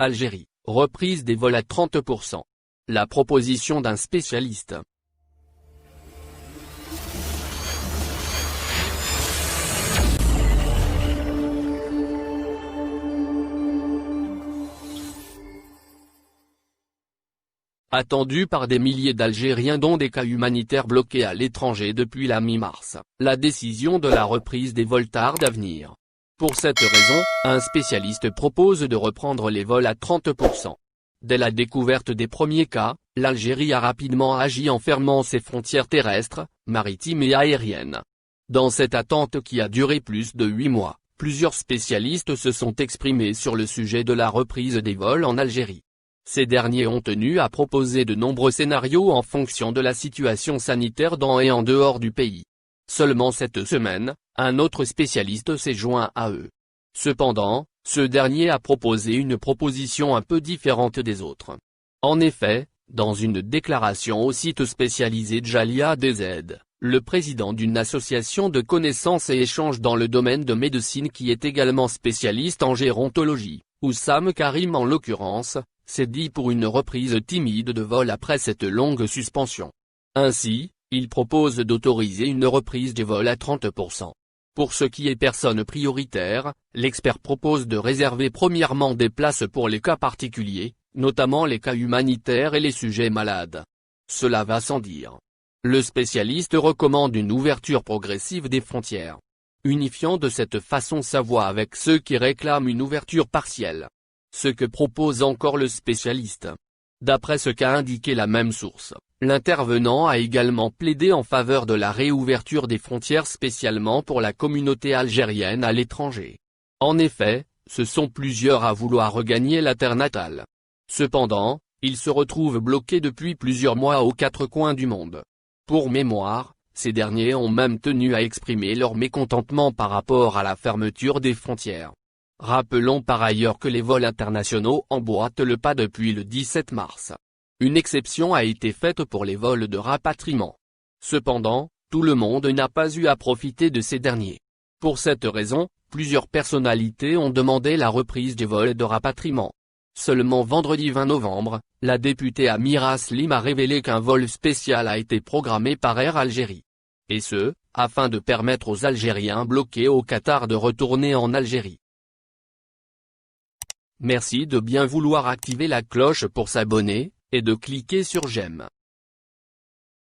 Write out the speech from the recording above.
Algérie, reprise des vols à 30%. La proposition d'un spécialiste. Attendue par des milliers d'Algériens dont des cas humanitaires bloqués à l'étranger depuis la mi-mars, la décision de la reprise des vols tarde à venir. Pour cette raison, un spécialiste propose de reprendre les vols à 30%. Dès la découverte des premiers cas, l'Algérie a rapidement agi en fermant ses frontières terrestres, maritimes et aériennes. Dans cette attente qui a duré plus de 8 mois, plusieurs spécialistes se sont exprimés sur le sujet de la reprise des vols en Algérie. Ces derniers ont tenu à proposer de nombreux scénarios en fonction de la situation sanitaire dans et en dehors du pays. Seulement cette semaine, un autre spécialiste s'est joint à eux. Cependant, ce dernier a proposé une proposition un peu différente des autres. En effet, dans une déclaration au site spécialisé Djalia DZ, le président d'une association de connaissances et échanges dans le domaine de médecine qui est également spécialiste en gérontologie, Oussam Karim en l'occurrence, s'est dit pour une reprise timide de vol après cette longue suspension. Ainsi, il propose d'autoriser une reprise des vols à 30%. Pour ce qui est personnes prioritaires, l'expert propose de réserver premièrement des places pour les cas particuliers, notamment les cas humanitaires et les sujets malades. Cela va sans dire. Le spécialiste recommande une ouverture progressive des frontières, unifiant de cette façon sa voix avec ceux qui réclament une ouverture partielle. Ce que propose encore le spécialiste. D'après ce qu'a indiqué la même source, l'intervenant a également plaidé en faveur de la réouverture des frontières spécialement pour la communauté algérienne à l'étranger. En effet, ce sont plusieurs à vouloir regagner la terre natale. Cependant, ils se retrouvent bloqués depuis plusieurs mois aux quatre coins du monde. Pour mémoire, ces derniers ont même tenu à exprimer leur mécontentement par rapport à la fermeture des frontières. Rappelons par ailleurs que les vols internationaux emboîtent le pas depuis le 17 mars. Une exception a été faite pour les vols de rapatriement. Cependant, tout le monde n'a pas eu à profiter de ces derniers. Pour cette raison, plusieurs personnalités ont demandé la reprise des vols de rapatriement. Seulement vendredi 20 novembre, la députée Amira Slim a révélé qu'un vol spécial a été programmé par Air Algérie. Et ce, afin de permettre aux Algériens bloqués au Qatar de retourner en Algérie. Merci de bien vouloir activer la cloche pour s'abonner, et de cliquer sur j'aime.